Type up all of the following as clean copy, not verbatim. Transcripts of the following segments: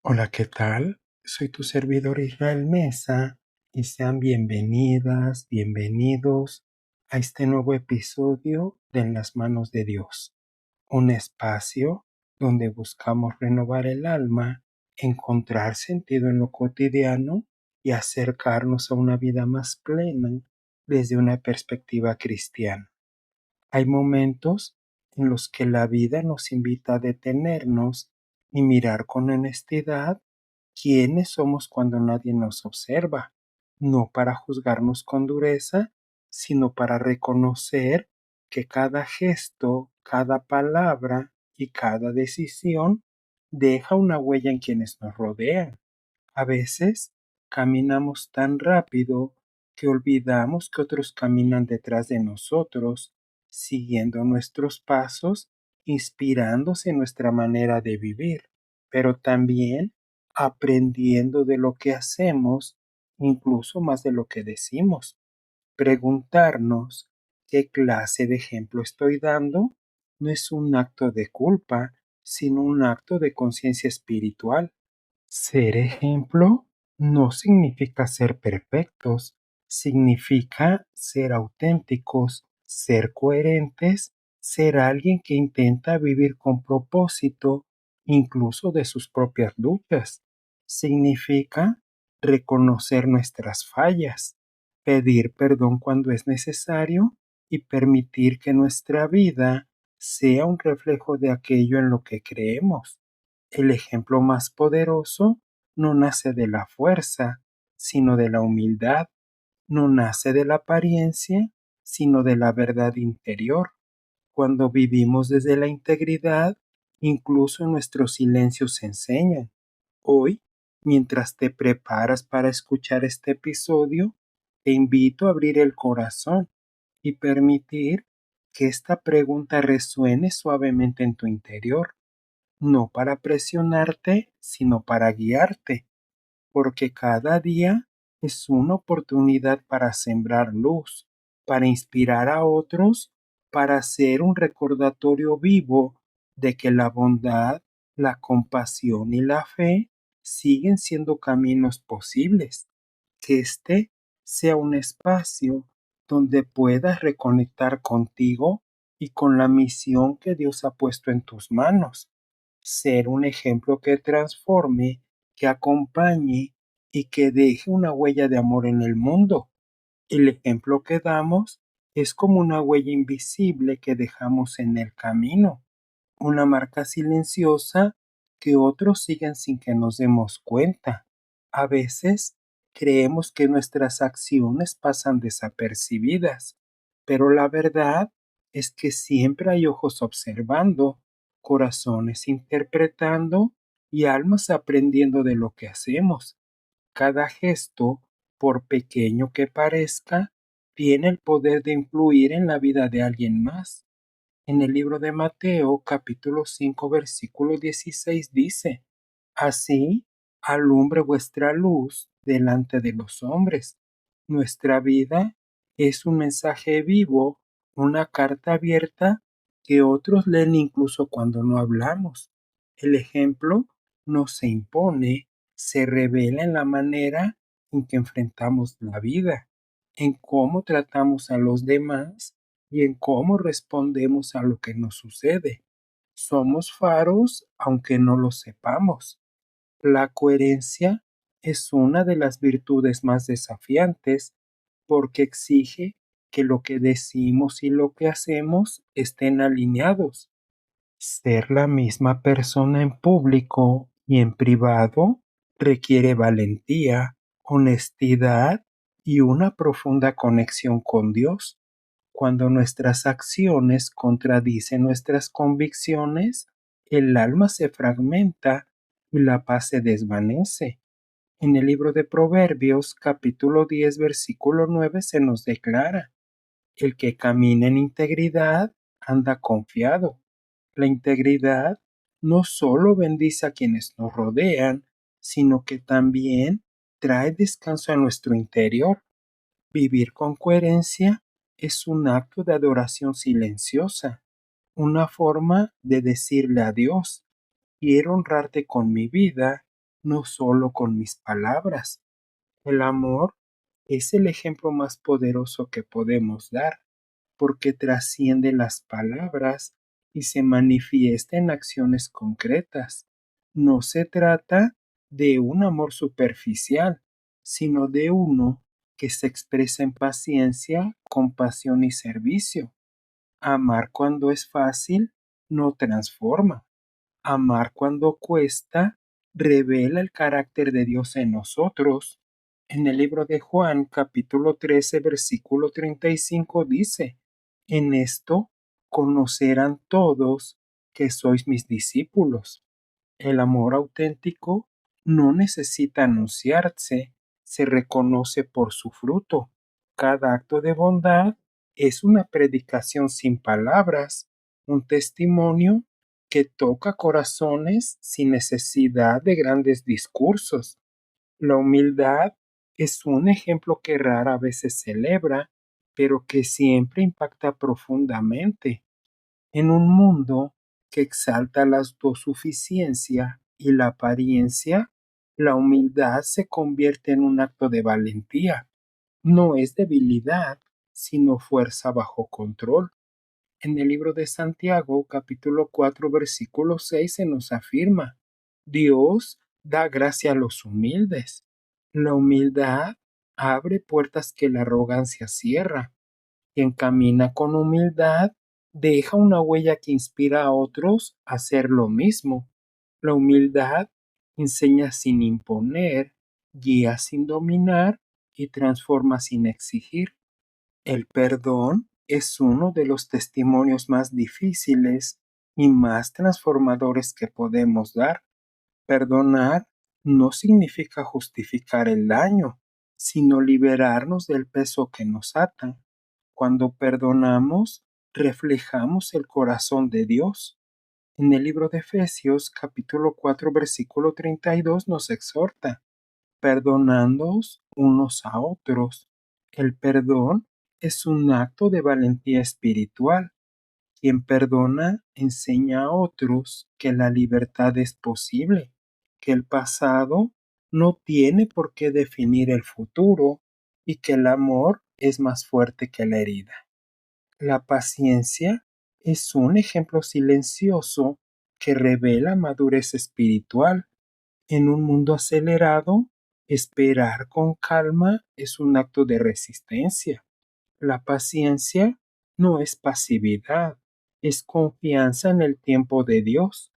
Hola, ¿qué tal? Soy tu servidor Israel Mesa y sean bienvenidas, bienvenidos a este nuevo episodio de En las manos de Dios, un espacio donde buscamos renovar el alma, encontrar sentido en lo cotidiano y acercarnos a una vida más plena desde una perspectiva cristiana. Hay momentos en los que la vida nos invita a detenernos y mirar con honestidad quiénes somos cuando nadie nos observa, no para juzgarnos con dureza, sino para reconocer que cada gesto, cada palabra y cada decisión deja una huella en quienes nos rodean. A veces caminamos tan rápido que olvidamos que otros caminan detrás de nosotros, siguiendo nuestros pasos, inspirándose en nuestra manera de vivir, pero también aprendiendo de lo que hacemos, incluso más de lo que decimos. Preguntarnos qué clase de ejemplo estoy dando no es un acto de culpa, sino un acto de conciencia espiritual. Ser ejemplo no significa ser perfectos, significa ser auténticos, ser coherentes, ser alguien que intenta vivir con propósito, incluso de sus propias luchas. Significa reconocer nuestras fallas, pedir perdón cuando es necesario y permitir que nuestra vida sea un reflejo de aquello en lo que creemos. El ejemplo más poderoso no nace de la fuerza, sino de la humildad, no nace de la apariencia, sino de la verdad interior. Cuando vivimos desde la integridad, incluso nuestros silencios se enseñan. Hoy, mientras te preparas para escuchar este episodio, te invito a abrir el corazón y permitir que esta pregunta resuene suavemente en tu interior, no para presionarte, sino para guiarte, porque cada día es una oportunidad para sembrar luz, para inspirar a otros, para hacer un recordatorio vivo de que la bondad, la compasión y la fe siguen siendo caminos posibles. Que este sea un espacio donde puedas reconectar contigo y con la misión que Dios ha puesto en tus manos. Ser un ejemplo que transforme, que acompañe y que deje una huella de amor en el mundo. El ejemplo que damos es como una huella invisible que dejamos en el camino, una marca silenciosa que otros siguen sin que nos demos cuenta. A veces creemos que nuestras acciones pasan desapercibidas, pero la verdad es que siempre hay ojos observando, corazones interpretando y almas aprendiendo de lo que hacemos. Cada gesto, por pequeño que parezca, tiene el poder de influir en la vida de alguien más. En el libro de Mateo, capítulo 5, versículo 16 dice: Así alumbre vuestra luz delante de los hombres. Nuestra vida es un mensaje vivo, una carta abierta que otros leen incluso cuando no hablamos. El ejemplo no se impone, se revela en la manera en que enfrentamos la vida, en cómo tratamos a los demás y en cómo respondemos a lo que nos sucede. Somos faros aunque no lo sepamos. La coherencia es una de las virtudes más desafiantes porque exige que lo que decimos y lo que hacemos estén alineados. Ser la misma persona en público y en privado requiere valentía, honestidad y una profunda conexión con Dios. Cuando nuestras acciones contradicen nuestras convicciones, el alma se fragmenta y la paz se desvanece. En el libro de Proverbios, capítulo 10, versículo 9, se nos declara: el que camina en integridad anda confiado. La integridad no solo bendice a quienes nos rodean, sino que también trae descanso a nuestro interior. Vivir con coherencia es un acto de adoración silenciosa, una forma de decirle a Dios: quiero honrarte con mi vida no solo con mis palabras. El amor es el ejemplo más poderoso que podemos dar, porque trasciende las palabras y se manifiesta en acciones concretas. No se trata de un amor superficial, sino de uno que se expresa en paciencia, compasión y servicio. Amar cuando es fácil no transforma. Amar cuando cuesta revela el carácter de Dios en nosotros. En el libro de Juan, capítulo 13, versículo 35 dice, en esto conocerán todos que sois mis discípulos. El amor auténtico no necesita anunciarse, se reconoce por su fruto. Cada acto de bondad es una predicación sin palabras, un testimonio que toca corazones sin necesidad de grandes discursos. La humildad es un ejemplo que rara vez se celebra, pero que siempre impacta profundamente. En un mundo que exalta la autosuficiencia y la apariencia, la humildad se convierte en un acto de valentía. No es debilidad, sino fuerza bajo control. En el libro de Santiago, capítulo 4, versículo 6, se nos afirma, Dios da gracia a los humildes. La humildad abre puertas que la arrogancia cierra. Quien camina con humildad deja una huella que inspira a otros a hacer lo mismo. La humildad enseña sin imponer, guía sin dominar y transforma sin exigir. El perdón es uno de los testimonios más difíciles y más transformadores que podemos dar. Perdonar no significa justificar el daño, sino liberarnos del peso que nos ata. Cuando perdonamos, reflejamos el corazón de Dios. En el libro de Efesios, capítulo 4, versículo 32, nos exhorta, perdonándoos unos a otros. El perdón es un acto de valentía espiritual. Quien perdona enseña a otros que la libertad es posible, que el pasado no tiene por qué definir el futuro y que el amor es más fuerte que la herida. La paciencia es un ejemplo silencioso que revela madurez espiritual. En un mundo acelerado, esperar con calma es un acto de resistencia. La paciencia no es pasividad, es confianza en el tiempo de Dios.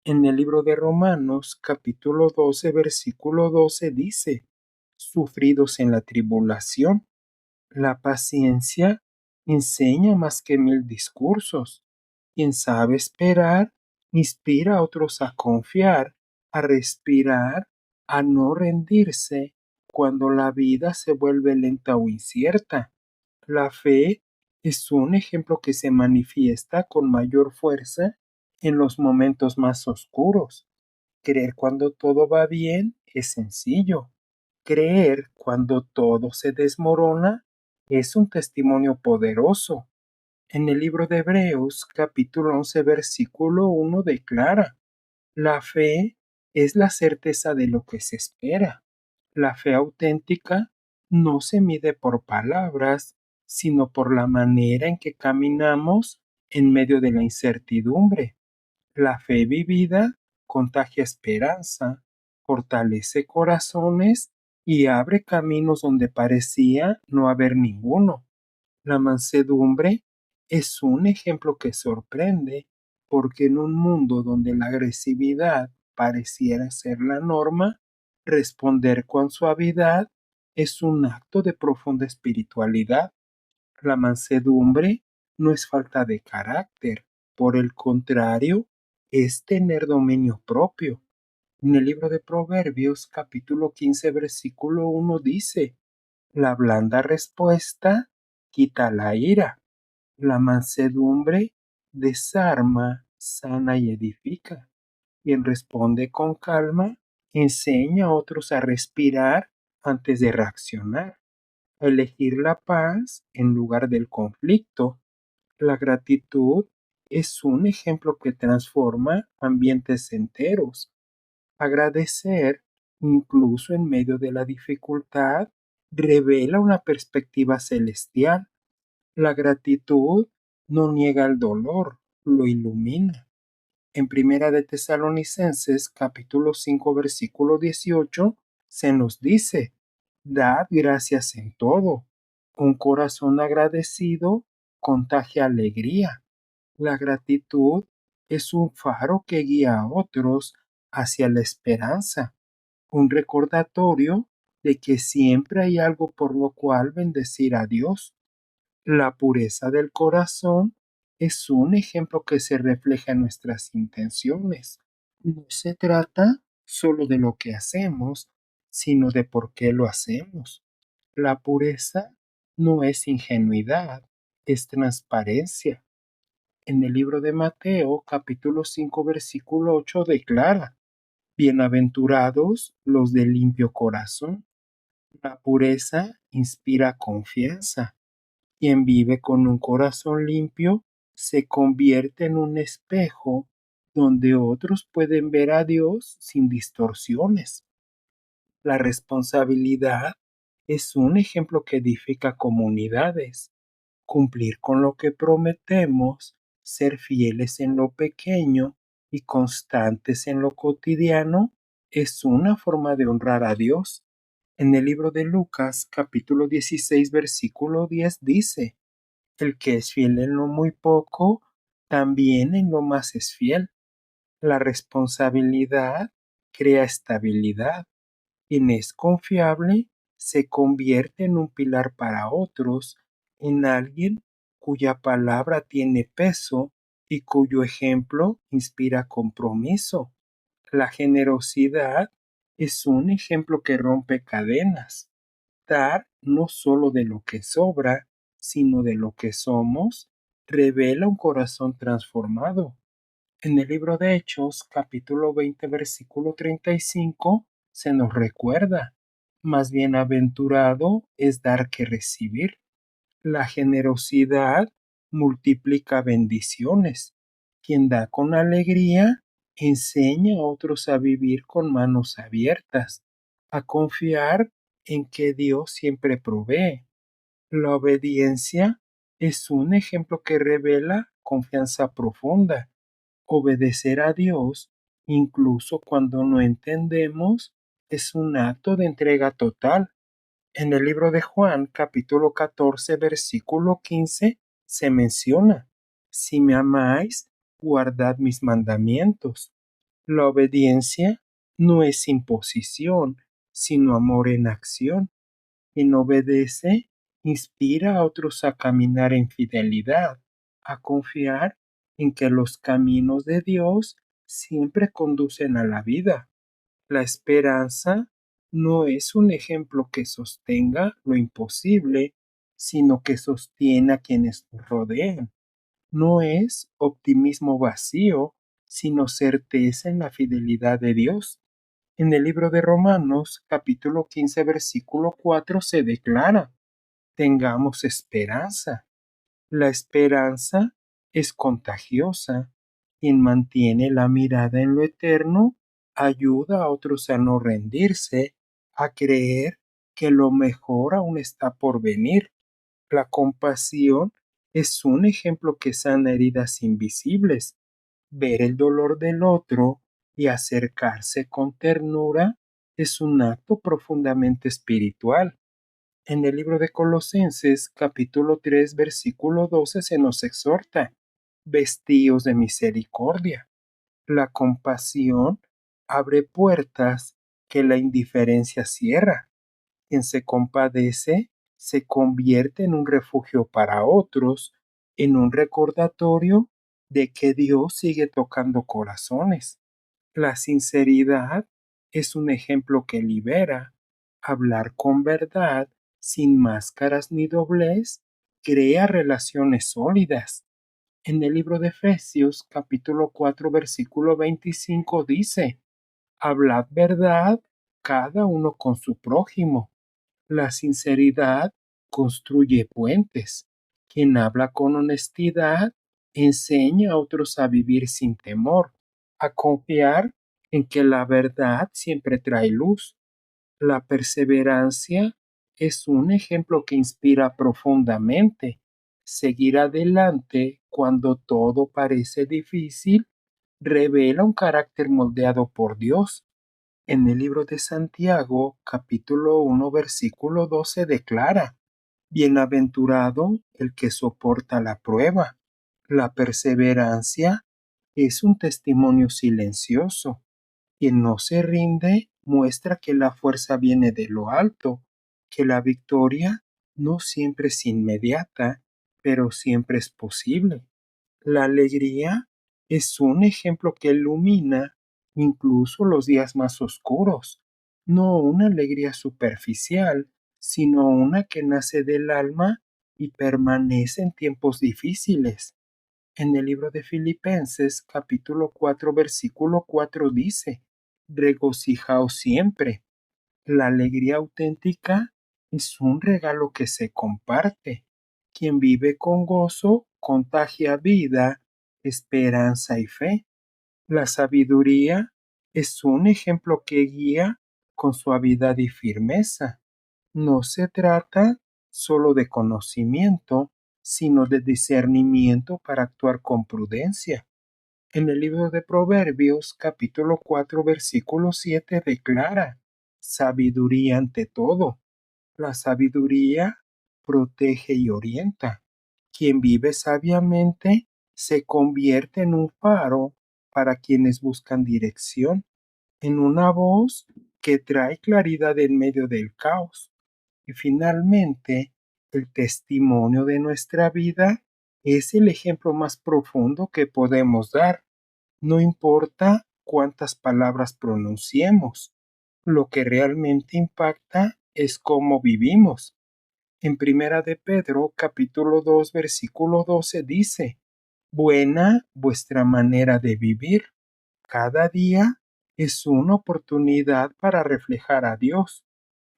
En el libro de Romanos, capítulo 12, versículo 12 dice, sufridos en la tribulación. La paciencia enseña más que mil discursos. Quien sabe esperar, inspira a otros a confiar, a respirar, a no rendirse cuando la vida se vuelve lenta o incierta. La fe es un ejemplo que se manifiesta con mayor fuerza en los momentos más oscuros. Creer cuando todo va bien es sencillo. Creer cuando todo se desmorona es un testimonio poderoso. En el libro de Hebreos, capítulo 11, versículo 1 declara, la fe es la certeza de lo que se espera. La fe auténtica no se mide por palabras, sino por la manera en que caminamos en medio de la incertidumbre. La fe vivida contagia esperanza, fortalece corazones y abre caminos donde parecía no haber ninguno. La mansedumbre es un ejemplo que sorprende porque en un mundo donde la agresividad pareciera ser la norma, responder con suavidad es un acto de profunda espiritualidad. La mansedumbre no es falta de carácter, por el contrario, es tener dominio propio. En el libro de Proverbios, capítulo 15, versículo 1 dice, la blanda respuesta quita la ira, la mansedumbre desarma, sana y edifica. Quien responde con calma enseña a otros a respirar antes de reaccionar, a elegir la paz en lugar del conflicto. La gratitud es un ejemplo que transforma ambientes enteros. Agradecer, incluso en medio de la dificultad, revela una perspectiva celestial. La gratitud no niega el dolor, lo ilumina. En Primera de Tesalonicenses, capítulo 5, versículo 18, se nos dice: dad gracias en todo. Un corazón agradecido contagia alegría. La gratitud es un faro que guía a otros hacia la esperanza, un recordatorio de que siempre hay algo por lo cual bendecir a Dios. La pureza del corazón es un ejemplo que se refleja en nuestras intenciones. No se trata solo de lo que hacemos, sino de por qué lo hacemos. La pureza no es ingenuidad, es transparencia. En el libro de Mateo, capítulo 5, versículo 8 declara: bienaventurados los de limpio corazón. La pureza inspira confianza. Quien vive con un corazón limpio se convierte en un espejo donde otros pueden ver a Dios sin distorsiones. La responsabilidad es un ejemplo que edifica comunidades. Cumplir con lo que prometemos, ser fieles en lo pequeño y constantes en lo cotidiano, es una forma de honrar a Dios. En el libro de Lucas, capítulo 16, versículo 10 dice: el que es fiel en lo muy poco, también en lo más es fiel. La responsabilidad crea estabilidad. Quien es confiable se convierte en un pilar para otros, en alguien cuya palabra tiene peso y cuyo ejemplo inspira compromiso. La generosidad es un ejemplo que rompe cadenas. Dar no solo de lo que sobra, sino de lo que somos, revela un corazón transformado. En el libro de Hechos, capítulo 20, versículo 35, se nos recuerda: más bienaventurado es dar que recibir. La generosidad multiplica bendiciones. Quien da con alegría enseña a otros a vivir con manos abiertas, a confiar en que Dios siempre provee. La obediencia es un ejemplo que revela confianza profunda. Obedecer a Dios, incluso cuando no entendemos, es un acto de entrega total. En el libro de Juan, capítulo 14, versículo 15, se menciona: si me amáis, guardad mis mandamientos. La obediencia no es imposición, sino amor en acción. Quien obedece inspira a otros a caminar en fidelidad, a confiar en que los caminos de Dios siempre conducen a la vida. La esperanza no es un ejemplo que sostenga lo imposible, sino que sostiene a quienes nos rodean. No es optimismo vacío, sino certeza en la fidelidad de Dios. En el libro de Romanos, capítulo 15, versículo 4, se declara: tengamos esperanza. La esperanza es contagiosa. Quien mantiene la mirada en lo eterno ayuda a otros a no rendirse, a creer que lo mejor aún está por venir. La compasión es un ejemplo que sana heridas invisibles. Ver el dolor del otro y acercarse con ternura es un acto profundamente espiritual. En el libro de Colosenses, capítulo 3, versículo 12, se nos exhorta: vestíos de misericordia. La compasión abre puertas que la indiferencia cierra. Quien se compadece se convierte en un refugio para otros, en un recordatorio de que Dios sigue tocando corazones. La sinceridad es un ejemplo que libera. Hablar con verdad, sin máscaras ni doblez, crea relaciones sólidas. En el libro de Efesios, capítulo 4, versículo 25 dice: hablad verdad cada uno con su prójimo. La sinceridad construye puentes. Quien habla con honestidad enseña a otros a vivir sin temor, a confiar en que la verdad siempre trae luz. La perseverancia es un ejemplo que inspira profundamente. Seguir adelante cuando todo parece difícil revela un carácter moldeado por Dios. En el libro de Santiago, capítulo 1, versículo 12 declara: Bienaventurado el que soporta la prueba. La perseverancia es un testimonio silencioso. Quien no se rinde muestra que la fuerza viene de lo alto, que la victoria no siempre es inmediata, pero siempre es posible. La alegría es un ejemplo que ilumina incluso los días más oscuros, no una alegría superficial, sino una que nace del alma y permanece en tiempos difíciles. En el libro de Filipenses, capítulo 4, versículo 4 dice: Regocijaos siempre. La alegría auténtica es un regalo que se comparte. Quien vive con gozo contagia vida, esperanza y fe. La sabiduría es un ejemplo que guía con suavidad y firmeza. No se trata solo de conocimiento, sino de discernimiento para actuar con prudencia. En el libro de Proverbios, capítulo 4, versículo 7 declara: Sabiduría ante todo. La sabiduría protege y orienta. Quien vive sabiamente se convierte en un faro para quienes buscan dirección, en una voz que trae claridad en medio del caos. Y finalmente, el testimonio de nuestra vida es el ejemplo más profundo que podemos dar. No importa cuántas palabras pronunciemos, lo que realmente impacta es cómo vivimos. En Primera de Pedro, capítulo 2, versículo 12 dice: Buena vuestra manera de vivir. Cada día es una oportunidad para reflejar a Dios.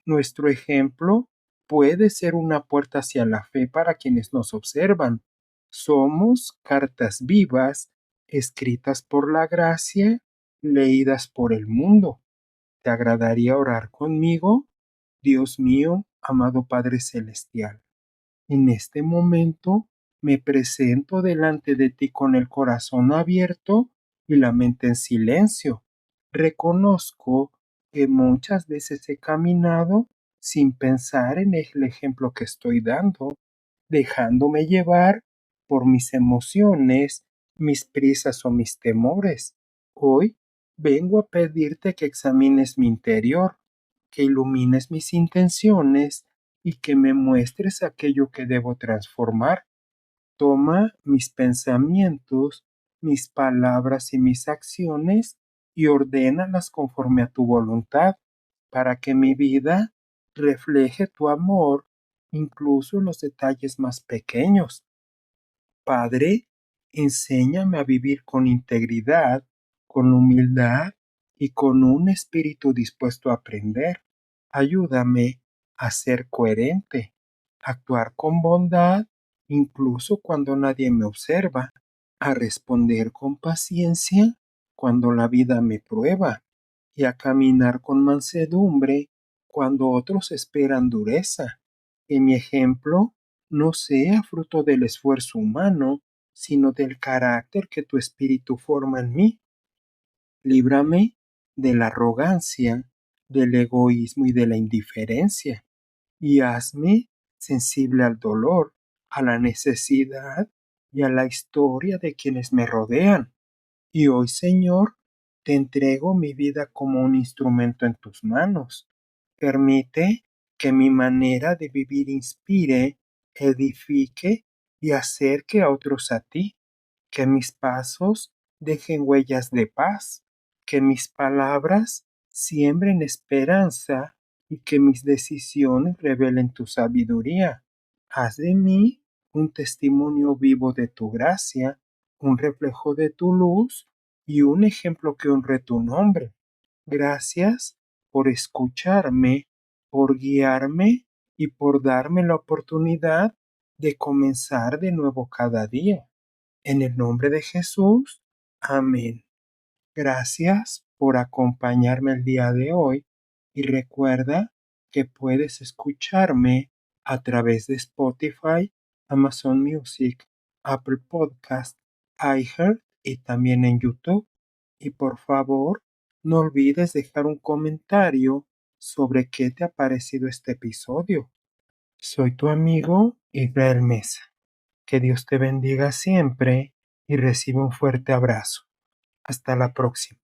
Nuestro ejemplo puede ser una puerta hacia la fe para quienes nos observan. Somos cartas vivas, escritas por la gracia, leídas por el mundo. ¿Te agradaría orar conmigo? Dios mío, amado Padre Celestial, en este momento me presento delante de ti con el corazón abierto y la mente en silencio. Reconozco que muchas veces he caminado sin pensar en el ejemplo que estoy dando, dejándome llevar por mis emociones, mis prisas o mis temores. Hoy vengo a pedirte que examines mi interior, que ilumines mis intenciones y que me muestres aquello que debo transformar. Toma mis pensamientos, mis palabras y mis acciones y ordénalas conforme a tu voluntad, para que mi vida refleje tu amor, incluso en los detalles más pequeños. Padre, enséñame a vivir con integridad, con humildad y con un espíritu dispuesto a aprender. Ayúdame a ser coherente, a actuar con bondad, incluso cuando nadie me observa, a responder con paciencia cuando la vida me prueba y a caminar con mansedumbre cuando otros esperan dureza. Que mi ejemplo no sea fruto del esfuerzo humano, sino del carácter que tu espíritu forma en mí. Líbrame de la arrogancia, del egoísmo y de la indiferencia, y hazme sensible al dolor, a la necesidad y a la historia de quienes me rodean. Y hoy, Señor, te entrego mi vida como un instrumento en tus manos. Permite que mi manera de vivir inspire, edifique y acerque a otros a ti. Que mis pasos dejen huellas de paz. Que mis palabras siembren esperanza y que mis decisiones revelen tu sabiduría. Haz de mí un testimonio vivo de tu gracia, un reflejo de tu luz y un ejemplo que honre tu nombre. Gracias por escucharme, por guiarme y por darme la oportunidad de comenzar de nuevo cada día. En el nombre de Jesús, amén. Gracias por acompañarme el día de hoy y recuerda que puedes escucharme a través de Spotify, Amazon Music, Apple Podcast, iHeart y también en YouTube. Y por favor, no olvides dejar un comentario sobre qué te ha parecido este episodio. Soy tu amigo Israel Mesa. Que Dios te bendiga siempre y recibe un fuerte abrazo. Hasta la próxima.